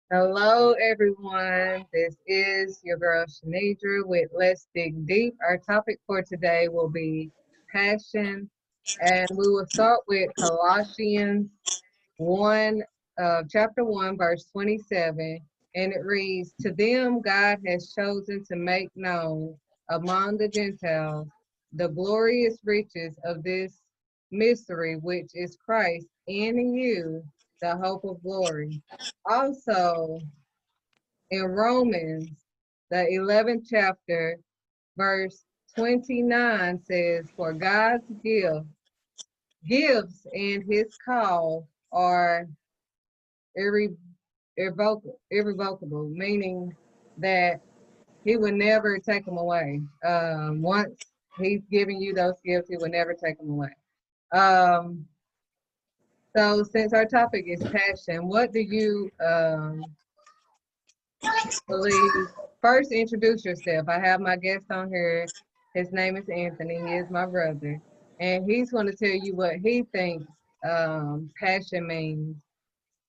Hello, everyone. This is your girl Shanidra with Let's Dig Deep. Our topic for today will be passion, and we will start with Colossians 1, chapter 1, verse 27, and it reads, "To them God has chosen to make known among the Gentiles the glorious riches of this mystery, which is Christ in you, the hope of glory." Also, in Romans, the 11th chapter, verse 29 says, "For God's gifts and his call are irre- irrevocable, meaning that he would never take them away. Once he's given you those gifts, he will never take them away. Um, so since our topic is passion, what do you believe? First, introduce yourself. I have my guest on here. His name is Anthony. He is my brother, and he's going to tell you what he thinks passion means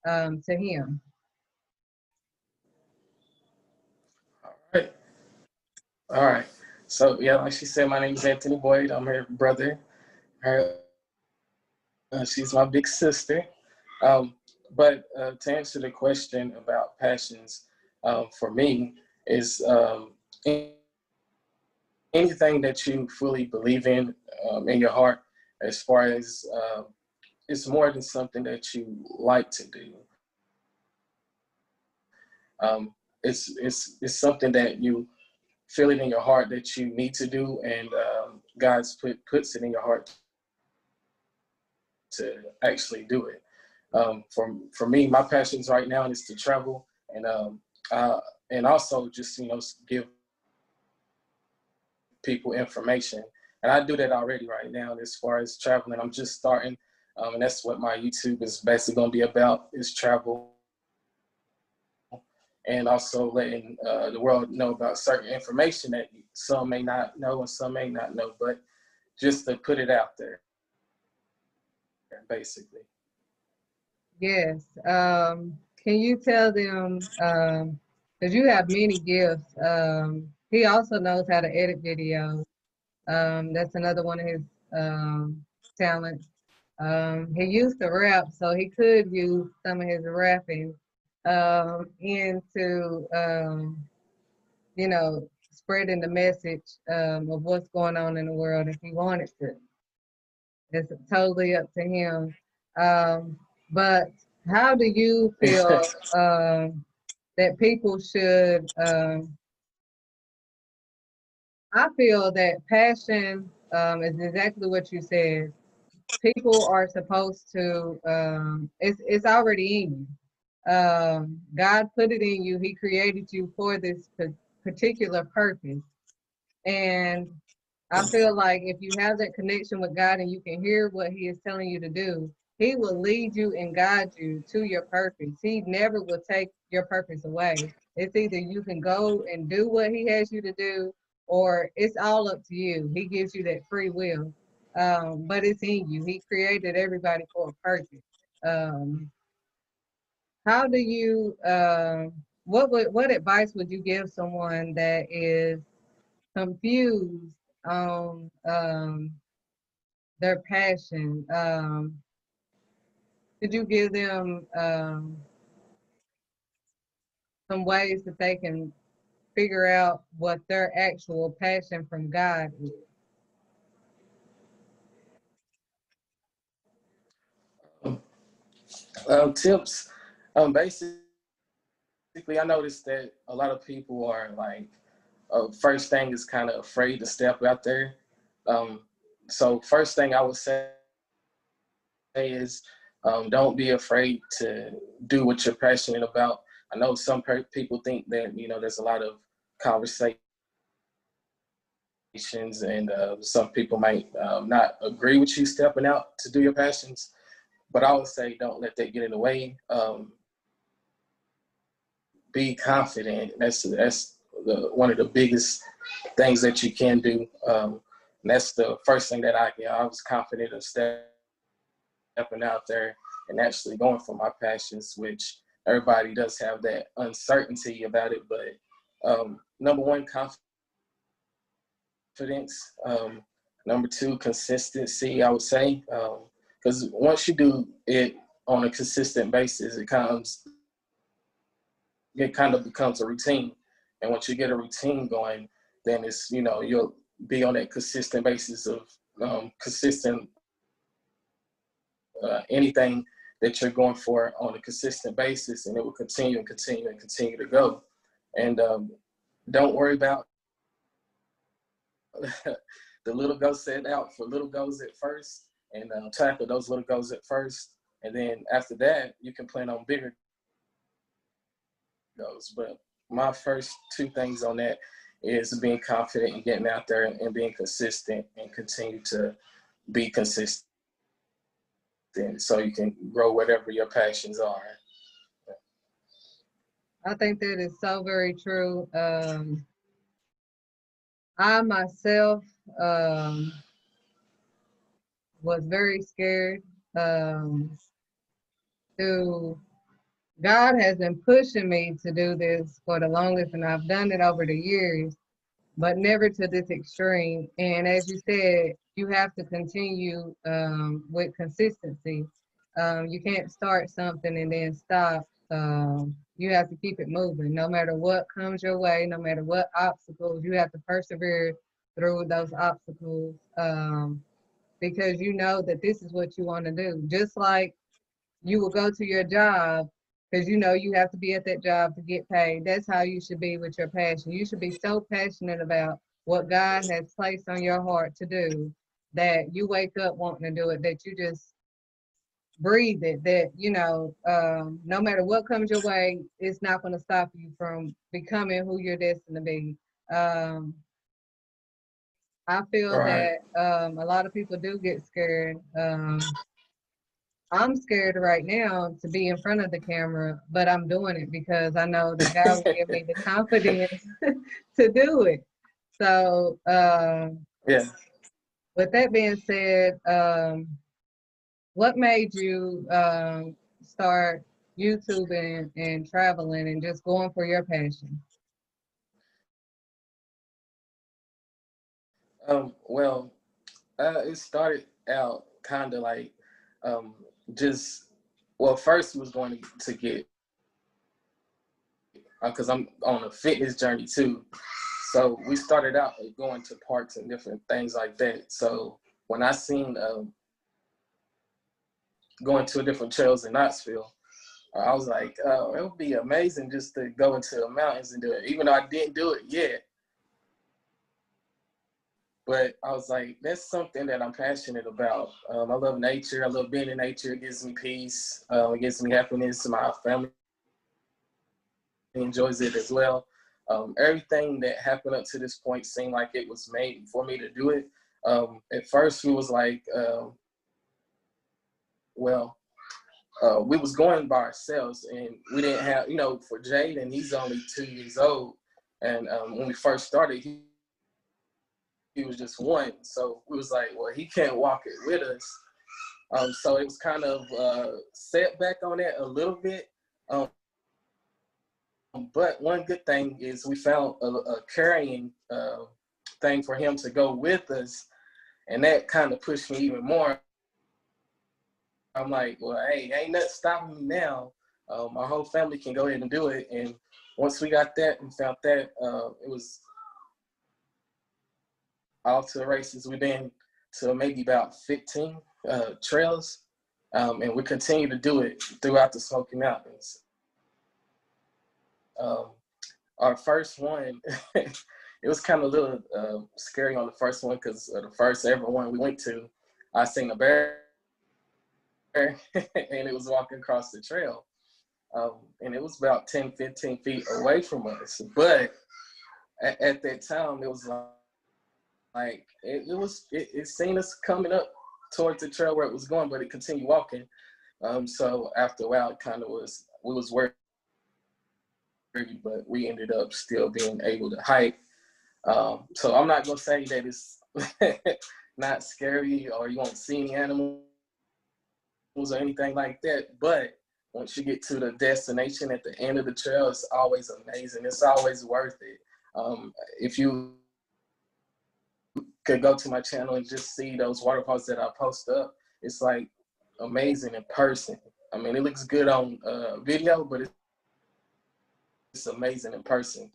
to him. All right. All right. So yeah, like she said, my name is Anthony Boyd. I'm her brother. She's my big sister. Um, but to answer the question about passions, for me is anything that you fully believe in your heart, as far as it's more than something that you like to do. It's something that you feel it in your heart that you need to do, and God's puts it in your heart to actually do it. For me, my passions right now is to travel uh, and also just give people information. And I do that already right now. As far as traveling, I'm just starting, and that's what my YouTube is basically going to be about: is travel and also letting the world know about certain information that some may not know and some may not know, but just to put it out there, basically. Yes. Can you tell them, because you have many gifts, he also knows how to edit videos. That's another one of his talents. He used to rap, so he could use some of his rapping into, spreading the message of what's going on in the world if he wanted to. It's totally up to him. But how do you feel that people should? I feel that passion is exactly what you said. People are supposed to. It's already in you. God put it in you. He created you for this particular purpose, and I feel like if you have that connection with God and you can hear what He is telling you to do, He will lead you and guide you to your purpose. He never will take your purpose away. It's either you can go and do what He has you to do, or it's all up to you. He gives you that free will, but it's in you. He created everybody for a purpose. Um, how do you? What advice would you give someone that is confused on their passion? Could you give them some ways that they can figure out what their actual passion from God is? Tips. Basically, I noticed that a lot of people are like, first thing is kind of afraid to step out there. Um, so first thing I would say is, don't be afraid to do what you're passionate about. I know some people think that there's a lot of conversations, and some people might not agree with you stepping out to do your passions. But I would say don't let that get in the way. Be confident. That's one of the biggest things that you can do. And that's the first thing that I was confident of stepping out there and actually going for my passions, which everybody does have that uncertainty about it. But number one, confidence. Number two, consistency, I would say. Because once you do it on a consistent basis, it kind of becomes a routine. And once you get a routine going, then it's, you'll be on that consistent basis of consistent anything that you're going for on a consistent basis, and it will continue and continue and continue to go. And don't worry about the little goals, set out for little goals at first, and tackle those little goals at first. And then after that, you can plan on bigger goals. But my first two things on that is being confident and getting out there and being consistent, and continue to be consistent so you can grow whatever your passions are. I think that is so very true. I myself was very scared. God has been pushing me to do this for the longest, and I've done it over the years, but never to this extreme. And as you said, you have to continue with consistency. You can't start something and then stop. You have to keep it moving. No matter what comes your way, no matter what obstacles, you have to persevere through those obstacles, because you know that this is what you want to do. Just like you will go to your job because you know you have to be at that job to get paid. That's how you should be with your passion. You should be so passionate about what God has placed on your heart to do that you wake up wanting to do it, that you just breathe it, that, no matter what comes your way, it's not going to stop you from becoming who you're destined to be. I feel Right. that a lot of people do get scared. I'm scared right now to be in front of the camera, but I'm doing it because I know that God will give me the confidence to do it. So, Yeah. with that being said, what made you start YouTubing and traveling and just going for your passion? Well, it started out kind of like just, well, first was going to get, because I'm on a fitness journey too. So we started out going to parks and different things like that. So when I seen going to different trails in Knoxville, I was like, it would be amazing just to go into the mountains and do it. Even though I didn't do it yet, but I was like, that's something that I'm passionate about. I love nature. I love being in nature. It gives me peace. It gives me happiness. My family enjoys it as well. Everything that happened up to this point seemed like it was made for me to do it. At first, we was like, we was going by ourselves, and we didn't have, for Jaden, he's only 2 years old. And when we first started, he was just 1. So we was like, well, he can't walk it with us. So it was kind of set back on that a little bit. But one good thing is we found a carrying thing for him to go with us. And that kind of pushed me even more. I'm like, well, hey, ain't nothing stopping me now. My whole family can go ahead and do it. And once we got that and found that, it was off to the races. We've been to maybe about 15 trails, and we continue to do it throughout the Smoky Mountains. Our first one, it was kind of a little scary on the first one because the first ever one we went to, I seen a bear and it was walking across the trail. And it was about 10, 15 feet away from us. But at that time, it was like it seen us coming up towards the trail where it was going, but it continued walking. So after a while, it kind of we was worried, but we ended up still being able to hike. So I'm not gonna say that it's not scary or you won't see any animals or anything like that. But once you get to the destination at the end of the trail, it's always amazing. It's always worth it. If you could go to my channel and just see those waterfalls that I post up, it's like amazing in person. I mean, it looks good on video, but it's amazing in person.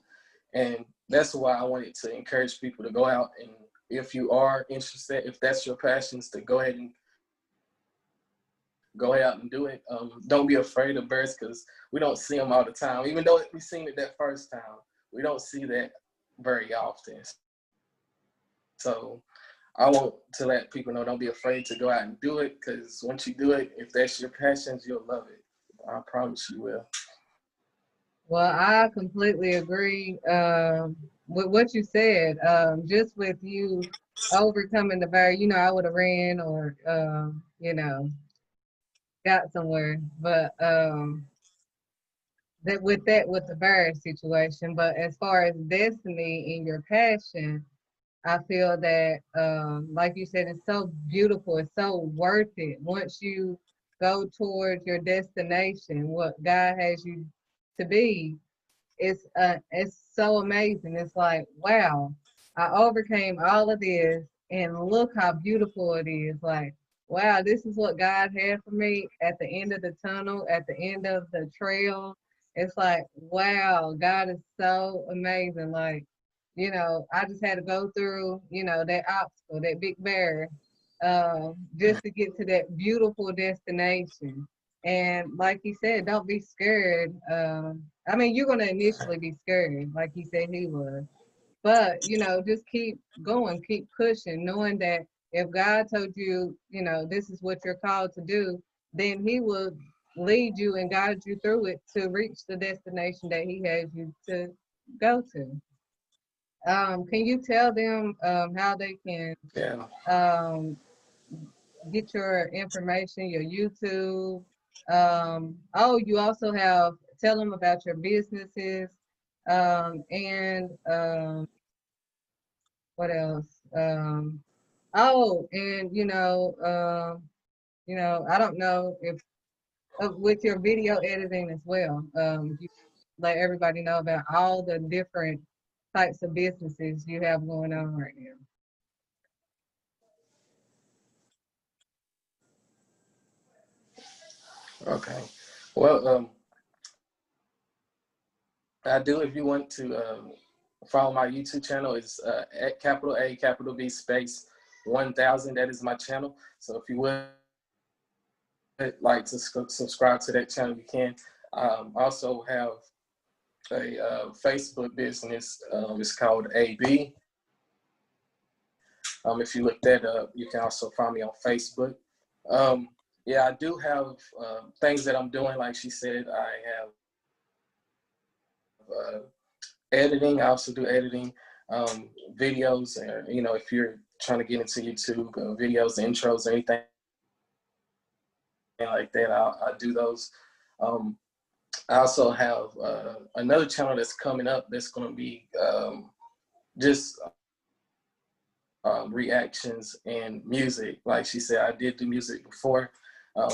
And that's why I wanted to encourage people to go out, and if you are interested, if that's your passions, to go ahead and go out and do it. Don't be afraid of birds, because we don't see them all the time. Even though we seen it that first time, we don't see that very often. So I want to let people know, don't be afraid to go out and do it, because once you do it, if that's your passions, you'll love it. I promise you will. Well, I completely agree with what you said. Just with you overcoming the barrier, I would have ran or, got somewhere. But with the barrier situation. But as far as destiny and your passion, I feel that, like you said, it's so beautiful. It's so worth it once you go towards your destination, what God has you to be. It's so amazing. It's like, wow, I overcame all of this, and look how beautiful it is. Like, wow, this is what God had for me at the end of the tunnel, at the end of the trail. It's like, wow, God is so amazing. Like, I just had to go through, that obstacle, that big barrier, just to get to that beautiful destination. And like he said, don't be scared. I mean, you're gonna initially be scared, like he said he was, but just keep going, keep pushing, knowing that if God told you, this is what you're called to do, then He will lead you and guide you through it to reach the destination that He has you to go to. Can you tell them how they can Yeah. um, get your information, your YouTube? Oh, you also have, tell them about your businesses, and what else? Oh, and I don't know if with your video editing as well. You let everybody know about all the different types of businesses you have going on right now. Okay. Well, I do. If you want to follow my YouTube channel, it's at capital A, capital B space 1000. That is my channel. So if you would like to subscribe to that channel, you can. Also have a Facebook business. It's called AB. If you look that up, you can also find me on Facebook. Um, yeah, I do have things that I'm doing. Like she said, I have editing. I also do editing videos. And, if you're trying to get into YouTube videos, intros, anything like that, I do those. I also have another channel that's coming up that's going to be just reactions and music. Like she said, I did do music before,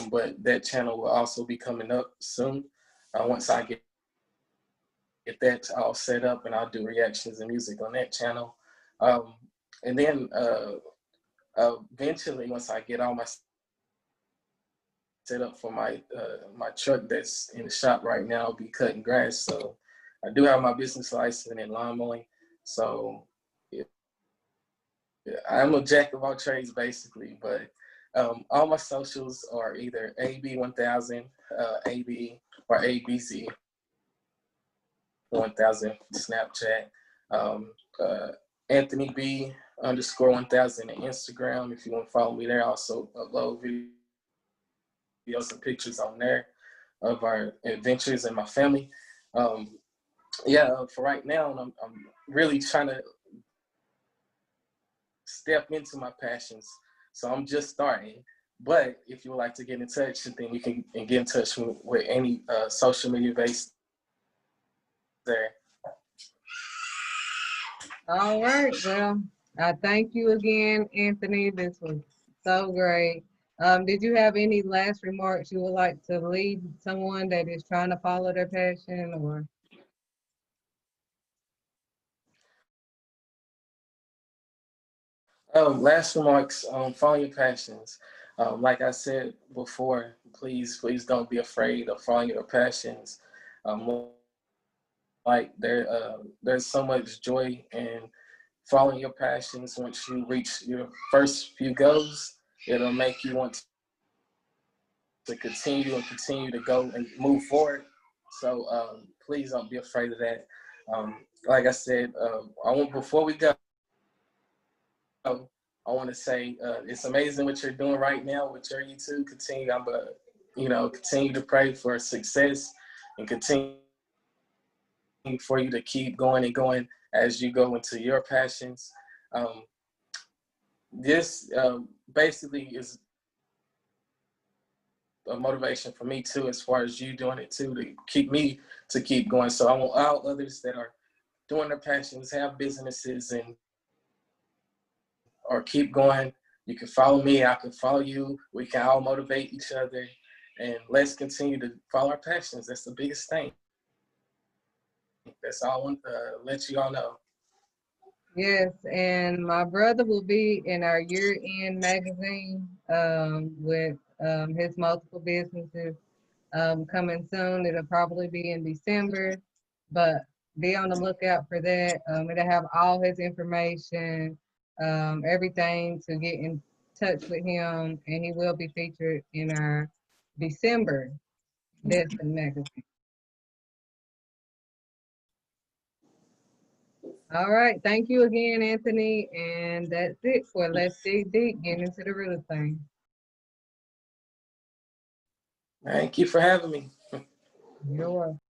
but that channel will also be coming up soon. Once I get that all set up, and I'll do reactions and music on that channel. And then eventually, once I get all my set up for my truck that's in the shop right now, I'll be cutting grass. So I do have my business license in lawn mowing. So I'm a jack of all trades basically, but all my socials are either AB1000, AB, or ABZ 1000 Snapchat, um, Anthony B _ 1000 on Instagram. If you want to follow me there, I also upload videos and pictures on there of our adventures and my family. For right now, I'm really trying to step into my passions. So I'm just starting. But if you would like to get in touch, then we can get in touch with any social media based there. All right. Well, I thank you again, Anthony. This was so great. Did you have any last remarks you would like to leave someone that is trying to follow their passion or? Last remarks, follow your passions. Like I said before, please don't be afraid of following your passions. Um, like there's so much joy in following your passions. Once you reach your first few goals, it'll make you want to continue and continue to go and move forward. So please don't be afraid of that. Like I said, before we go, I want to say it's amazing what you're doing right now with your YouTube. Continue to pray for success and continue for you to keep going and going as you go into your passions. Um, this basically is a motivation for me too, as far as you doing it too, to keep me to keep going. So I want all others that are doing their passions, have businesses, and or keep going. You can follow me, I can follow you. We can all motivate each other, and let's continue to follow our passions. That's the biggest thing. That's all I want to let you all know. Yes, and my brother will be in our year-end magazine with his multiple businesses coming soon. It'll probably be in December, but be on the lookout for that. It'll have all his information, everything to get in touch with him, and he will be featured in our December Destin magazine. All right, thank you again, Anthony, and that's it for Let's Dig Deep, getting into the real thing. Thank you for having me. You're welcome.